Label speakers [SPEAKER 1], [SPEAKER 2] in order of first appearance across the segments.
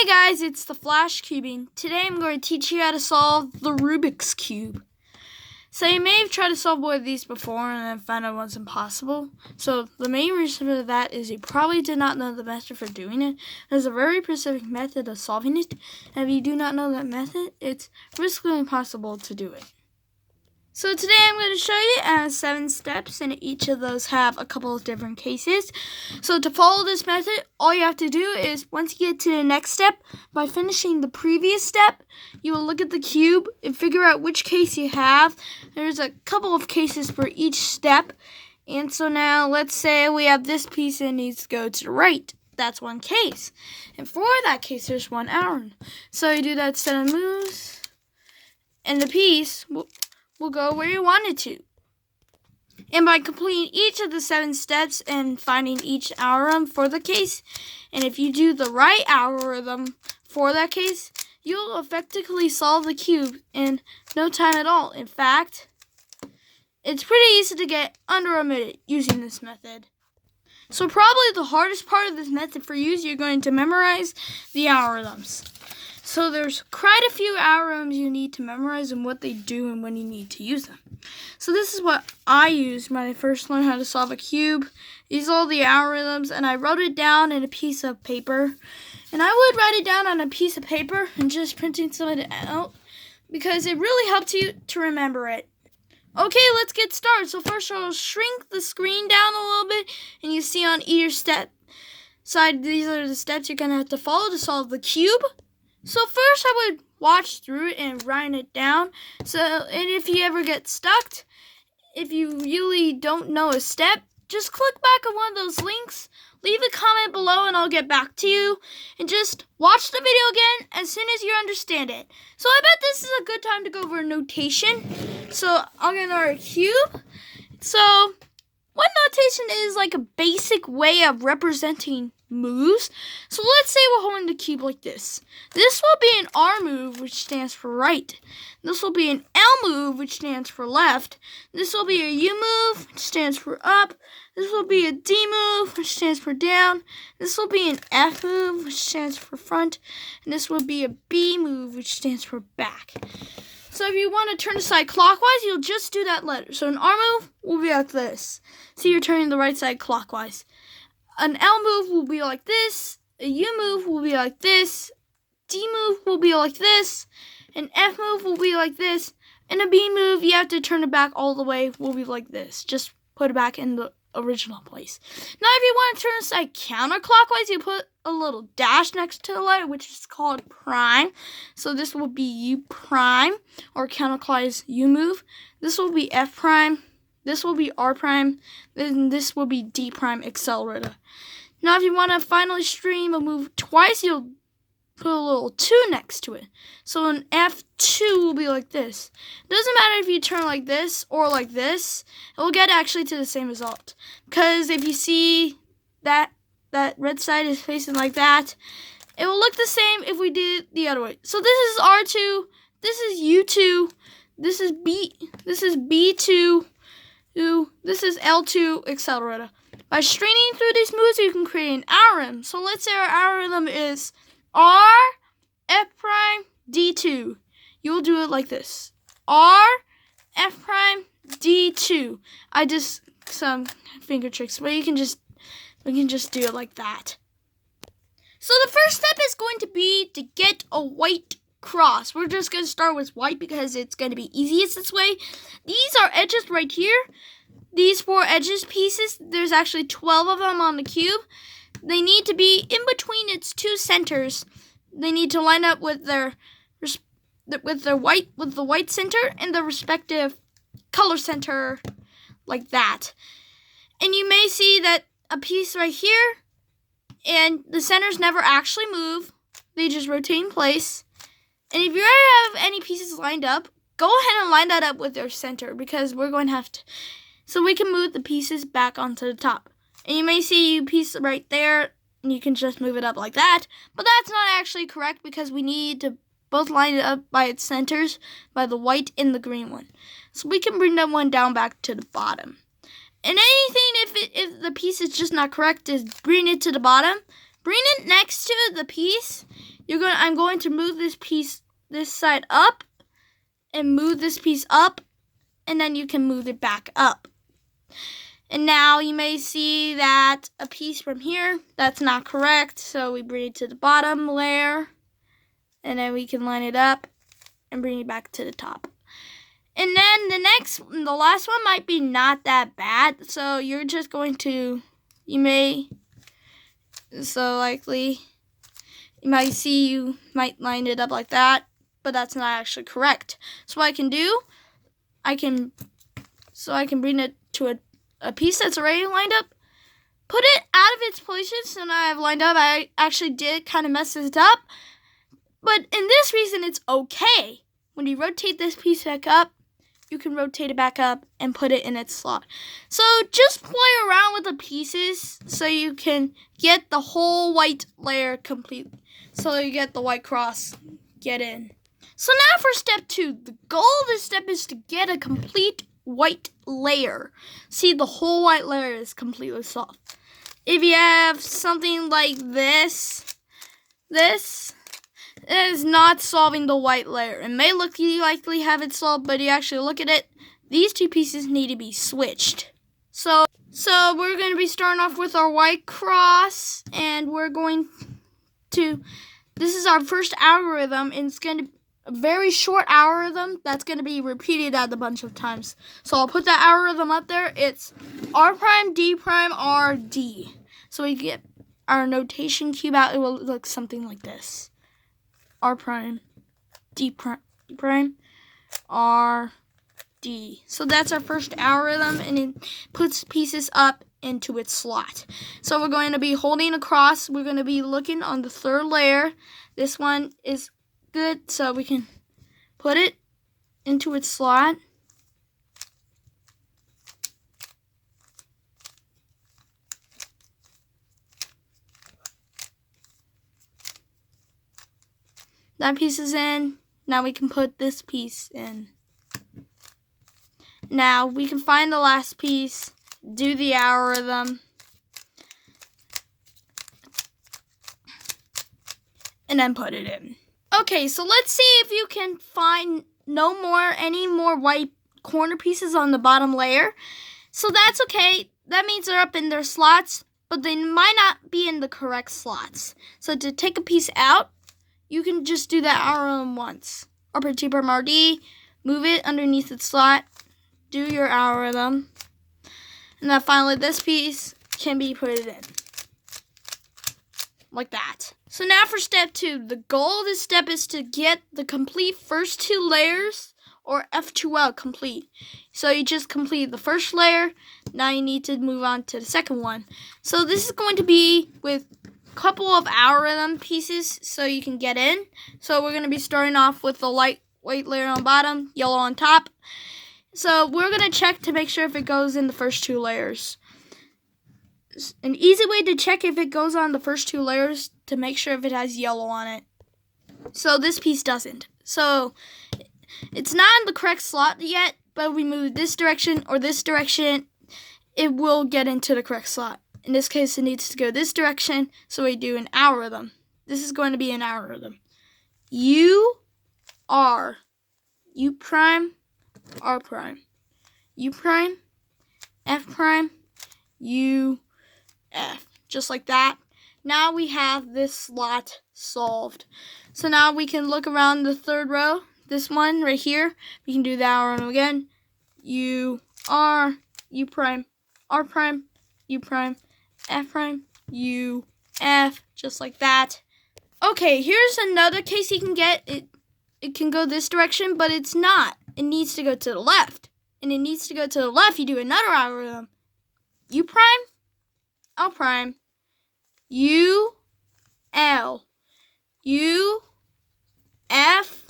[SPEAKER 1] Hey guys, it's the Flash Cubing. Today I'm going to teach you how to solve the Rubik's Cube. So you may have tried to solve one of these before and then found out it was impossible. So the main reason for that is you probably did not know the method for doing it. There's a very specific method of solving it. And if you do not know that method, it's physically impossible to do it. So today I'm going to show you 7 steps, and each of those have a couple of different cases. So to follow this method, all you have to do is, once you get to the next step, by finishing the previous step, you will look at the cube and figure out which case you have. There's a couple of cases for each step. And so now, let's say we have this piece and it needs to go to the right. That's one case. And for that case, there's 1 arrow. So you do that 7 moves, and the piece will go where you want it to. And by completing each of the 7 steps and finding each algorithm for the case, and if you do the right algorithm for that case, you'll effectively solve the cube in no time at all. In fact, it's pretty easy to get under a minute using this method. So probably the hardest part of this method for you is you're going to memorize the algorithms. So there's quite a few algorithms you need to memorize and what they do and when you need to use them. So this is what I used when I first learned how to solve a cube. These are all the algorithms, and I wrote it down in a piece of paper. And I would write it down on a piece of paper and just printing some of it out because it really helped you to remember it. Okay, let's get started. So first I'll shrink the screen down a little bit, and you see on either step side, these are the steps you're going to have to follow to solve the cube. So first I would watch through it and write it down. And if you ever get stuck, if you really don't know a step, just click back on one of those links, leave a comment below, and I'll get back to you. And just watch the video again as soon as you understand it. So I bet this is a good time to go over notation. So I'm going to write cube. So one notation is like a basic way of representing moves. So let's say we're holding the cube like this. This will be an R move, which stands for right. This will be an L move, which stands for left. This will be a U move, which stands for up. This will be a D move, which stands for down. This will be an F move, which stands for front. And this will be a B move, which stands for back. So if you want to turn the side clockwise, you'll just do that letter. So an R move will be like this. So you're turning the right side clockwise. An L move will be like this. A U move will be like this. D move will be like this. An F move will be like this. And a B move, you have to turn it back all the way, will be like this. Just put it back in the original place. Now if you want to turn the side counterclockwise, you put a little dash next to the letter, which is called prime. So this will be U prime, or counterclockwise U move. This will be F prime. This will be R prime, then this will be D prime accelerator. Now if you want to finally stream a move twice, you'll put a little 2 next to it. So an F2 will be like this. It doesn't matter if you turn like this or like this, it will get actually to the same result. Because if you see that red side is facing like that, it will look the same if we did it the other way. So this is R2, this is U2, this is B2, this is L2, etc. By stringing through these moves, you can create an algorithm. So let's say our algorithm is R, F prime, D2. You will do it like this. R, F prime, D2. I just some finger tricks, but we can just do it like that. So the first step is going to be to get a white cross. We're just going to start with white because it's going to be easiest this way. These are edges right here. These 4 edges pieces, there's actually 12 of them on the cube. They need to be in between its 2 centers. They need to line up with the white center and the respective color center, like that. And you may see that a piece right here, and the centers never actually move. They just rotate in place. And if you already have any pieces lined up, go ahead and line that up with their center, because we're going to have to, so we can move the pieces back onto the top. And you may see a piece right there, and you can just move it up like that. But that's not actually correct, because we need to both line it up by its centers, by the white and the green one. So we can bring that one down back to the bottom. And anything, if the piece is just not correct, is bring it to the bottom. Bring it next to the piece I'm going to move this side up, and move this piece up, and then you can move it back up. And now you may see that a piece from here, that's not correct. So we bring it to the bottom layer, and then we can line it up and bring it back to the top. And then the last one might be not that bad. So you're just going to, you might line it up like that, but that's not actually correct. So what I can do, I can bring it to a piece that's already lined up, put it out of its position. So now I have lined up. I actually did kind of mess it up, but in this reason, it's okay. When you rotate this piece back up, you can rotate it back up and put it in its slot. So just play around with the pieces so you can get the whole white layer complete. So you get the white cross, get in. So now for step 2, the goal of this step is to get a complete white layer. See, the whole white layer is completely solved. If you have something like this is not solving the white layer. It may look likely have it solved, but you actually look at it, these two pieces need to be switched. So we're going to be starting off with our white cross, and we're going to, this is our first algorithm, and it's going to be a very short algorithm that's going to be repeated at a bunch of times. So I'll put that algorithm up there. It's R prime, D prime, R, D. So we get our notation cube out. It will look something like this. R prime, D prime, R, D. So that's our first algorithm, and it puts pieces up into its slot. So we're going to be holding across. We're going to be looking on the third layer. This one is good, so we can put it into its slot. That piece is in. Now we can put this piece in. Now we can find the last piece, do the algorithm, and then put it in. Okay, so let's see if you can find any more white corner pieces on the bottom layer. So that's okay. That means they're up in their slots, but they might not be in the correct slots. So to take a piece out, you can just do that algorithm once. R-T, RD, move it underneath its slot, do your algorithm, and then finally this piece can be put in. Like that. So now for step 2, the goal of this step is to get the complete first 2 layers, or F2L complete. So you just complete the first layer, now you need to move on to the second one. So this is going to be with couple of algorithm pieces so you can get in. So we're going to be starting off with the light white layer on bottom, yellow on top. So we're going to check to make sure if it goes in the first 2 layers. An easy way to check if it goes on the first 2 layers to make sure if it has yellow on it. So this piece doesn't. So it's not in the correct slot yet, but we move this direction or this direction, it will get into the correct slot. In this case, it needs to go this direction, so we do an algorithm. This is going to be an algorithm. U, R, U prime, R prime, U prime, F prime, U, F. Just like that. Now we have this slot solved. So now we can look around the third row. This one right here, we can do the algorithm again. U, R, U prime, R prime, U prime, F prime, U, F, just like that. Okay, here's another case you can get. It can go this direction, but it's not. It needs to go to the left. And it needs to go to the left. You do another algorithm. U prime, L prime, U, L, U, F,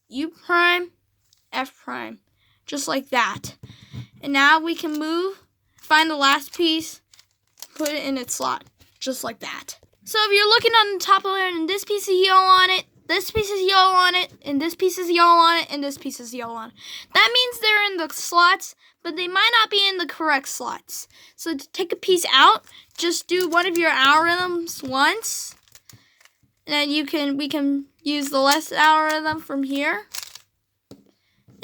[SPEAKER 1] U prime, F prime. Just like that. And now we can move, find the last piece, put it in its slot, just like that. So if you're looking on the top layer and this piece is yellow on it, this piece is yellow on it, and this piece is yellow on it, and this piece is yellow on it. That means they're in the slots, but they might not be in the correct slots. So to take a piece out, just do one of your algorithms once, And then we can use the last algorithm from here.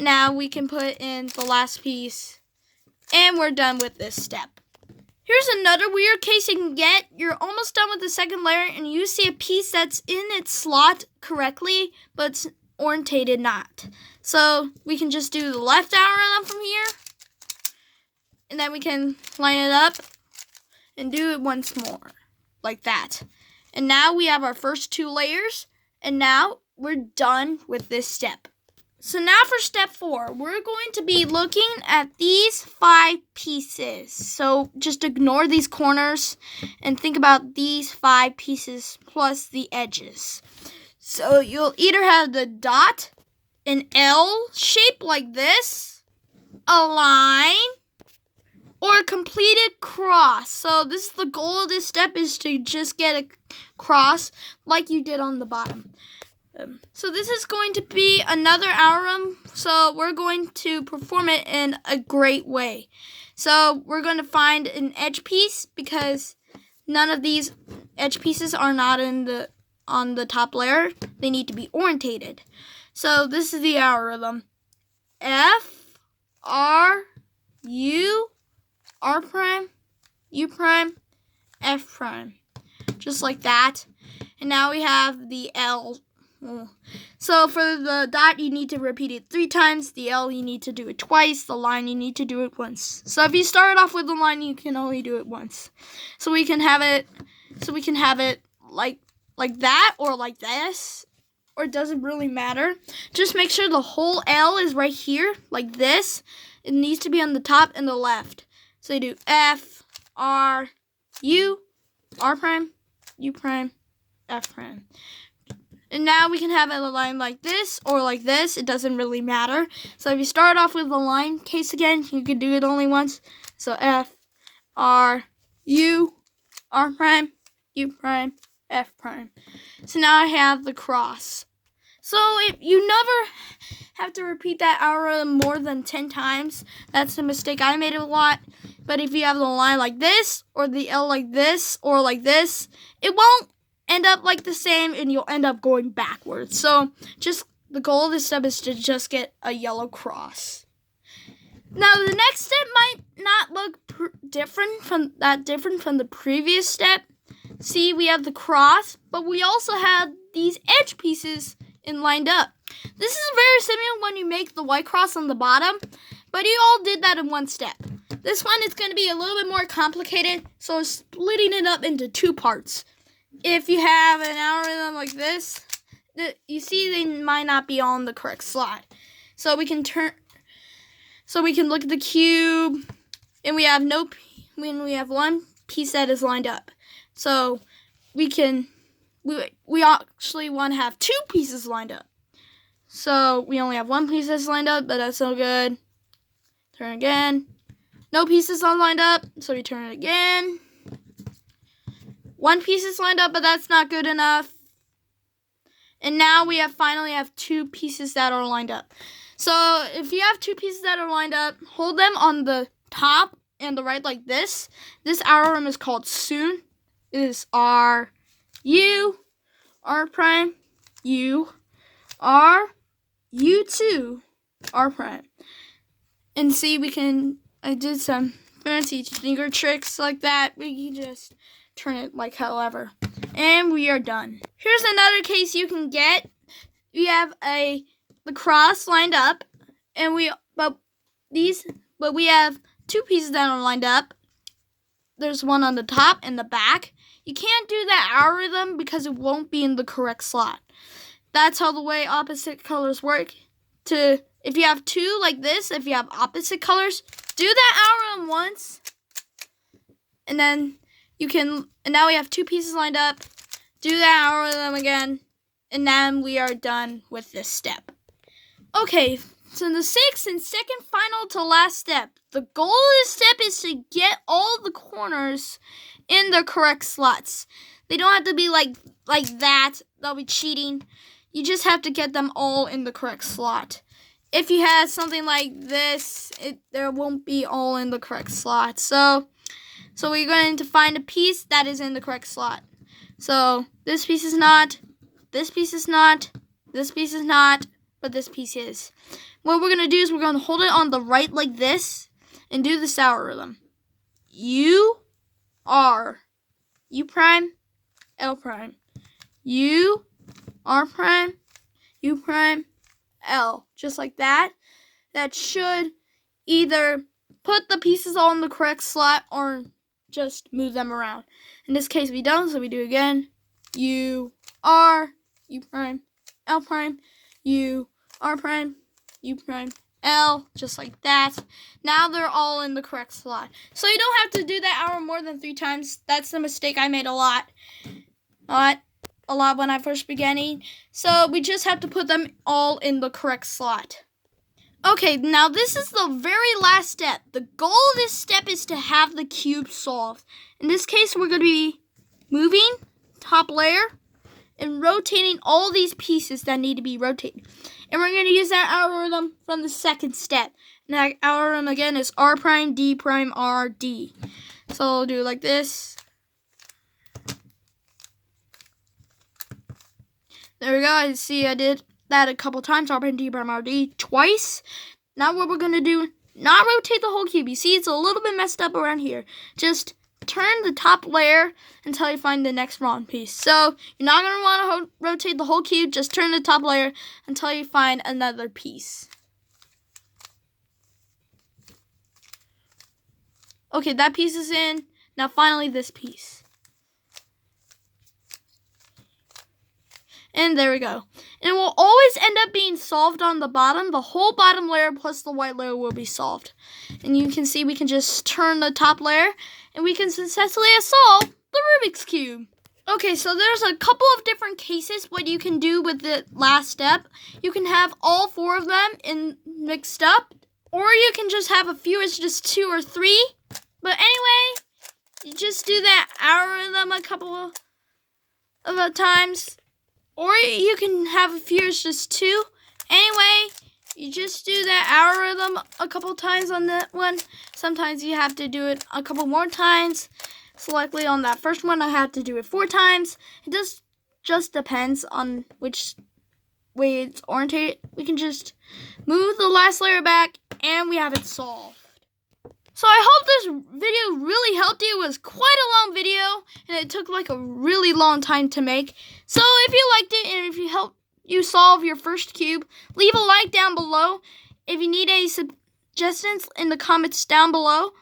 [SPEAKER 1] Now we can put in the last piece, and we're done with this step. Here's another weird case you can get. You're almost done with the second layer, and you see a piece that's in its slot correctly, but it's orientated not. So we can just do the left algorithm from here, and then we can line it up and do it once more, like that. And now we have our first 2 layers, and now we're done with this step. So now for step 4, we're going to be looking at these 5 pieces. So just ignore these corners and think about these 5 pieces plus the edges. So you'll either have the dot, an L shape like this, a line, or a completed cross. So this is the goal of this step, is to just get a cross like you did on the bottom. So this is going to be another algorithm, so we're going to perform it in a great way. So we're going to find an edge piece, because none of these edge pieces are not on the top layer. They need to be orientated. So this is the algorithm. F, R, U, R prime, U prime, F prime. Just like that. And now we have the L. So for the dot, you need to repeat it 3 times. The L, you need to do it twice. The line, you need to do it once. So if you start off with the line, you can only do it once. So we can have it like that, or like this, or it doesn't really matter. Just make sure the whole L is right here, like this. It needs to be on the top and the left. So you do F, R, U, R prime, U prime, F prime. And now we can have a line like this or like this. It doesn't really matter. So if you start off with the line case again, you can do it only once. So F, R, U, R prime, U prime, F prime. So now I have the cross. So if you never have to repeat that algorithm more than 10 times. That's a mistake I made a lot. But if you have the line like this, or the L like this, or like this, it won't end up like the same, and you'll end up going backwards. So just the goal of this step is to just get a yellow cross. Now the next step might not look different from the previous step. See, we have the cross, but we also have these edge pieces lined up. This is very similar when you make the white cross on the bottom, but you all did that in one step. This one is going to be a little bit more complicated, so splitting it up into 2 parts. If you have an algorithm like this, you see they might not be all in the correct slot. So we can look at the cube, and we have one piece that is lined up. So we actually want to have 2 pieces lined up. So we only have 1 piece that's lined up, but that's no good. Turn again. No pieces are lined up, so we turn it again. 1 piece is lined up, but that's not good enough. And now we finally have 2 pieces that are lined up. So if you have 2 pieces that are lined up, hold them on the top and the right like this. This algorithm is called soon. It is R, U, R prime, U, R, U2, R prime. And see, I did some fancy finger tricks like that. We can just turn it like however. And we are done. Here's another case you can get. We have the cross lined up, and we have 2 pieces that are lined up. There's one on the top and the back. You can't do that algorithm because it won't be in the correct slot. That's how the way opposite colors work. If you have 2 like this, if you have opposite colors, do that algorithm once, and then and now we have 2 pieces lined up. Do that algorithm again, and then we are done with this step. Okay, so the 6th and second final to last step. The goal of this step is to get all the corners in the correct slots. They don't have to be like that. That'll be cheating. You just have to get them all in the correct slot. If you have something like this, there won't be all in the correct slot. So we're going to find a piece that is in the correct slot. So this piece is not, This piece is not, this piece is not, but this piece is. What we're going to do is we're going to hold it on the right like this and do this algorithm. U, R, U prime, L prime. U, R prime, U prime, L. Just like that. That should either put the pieces all in the correct slot or just move them around. In this case, we don't, so we do again. U, R, U prime, L prime, U, R prime, U prime, L, just like that. Now they're all in the correct slot. So you don't have to do that arrow more than 3 times. That's the mistake I made a lot when I first began. So we just have to put them all in the correct slot. Okay, now this is the very last step. The goal of this step is to have the cube solved. In this case, we're going to be moving top layer and rotating all these pieces that need to be rotated. And we're going to use that algorithm from the second step. And that algorithm again is R prime, D prime, R, D. So I'll do it like this. There we go. I see I did that a couple times. R prime, D prime, R, D twice. Now what we're going to do, not rotate the whole cube. You see it's a little bit messed up around here. Just turn the top layer until you find the next wrong piece. So you're not going to want to rotate the whole cube. Just turn the top layer until you find another piece. Okay, that piece is in. Now finally this piece. And there we go. And it will always end up being solved on the bottom. The whole bottom layer plus the white layer will be solved. And you can see we can just turn the top layer and we can successfully solve the Rubik's Cube. Okay, so there's a couple of different cases what you can do with the last step. You can have all 4 of them mixed up. Or you can just have a few, it's just 2 or 3. But anyway, you just do that algorithm a couple of times. Or you can have a few, it's just 2. Anyway, you just do that algorithm a couple times on that one. Sometimes you have to do it a couple more times. So likely on that first one, I had to do it 4 times. It just depends on which way it's oriented. We can just move the last layer back and we have it solved. So I hope this video really helped you. It was quite a long video and it took like a really long time to make. So if you liked it and if you helped you solve your first cube, leave a like down below. If you need any suggestions in the comments down below.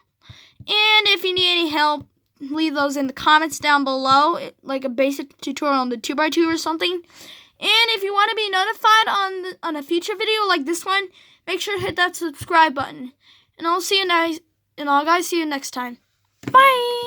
[SPEAKER 1] And if you need any help, leave those in the comments down below, like a basic tutorial on the 2x2 or something. And if you want to be notified on a future video like this one, make sure to hit that subscribe button. And I'll guys see you next time. Bye!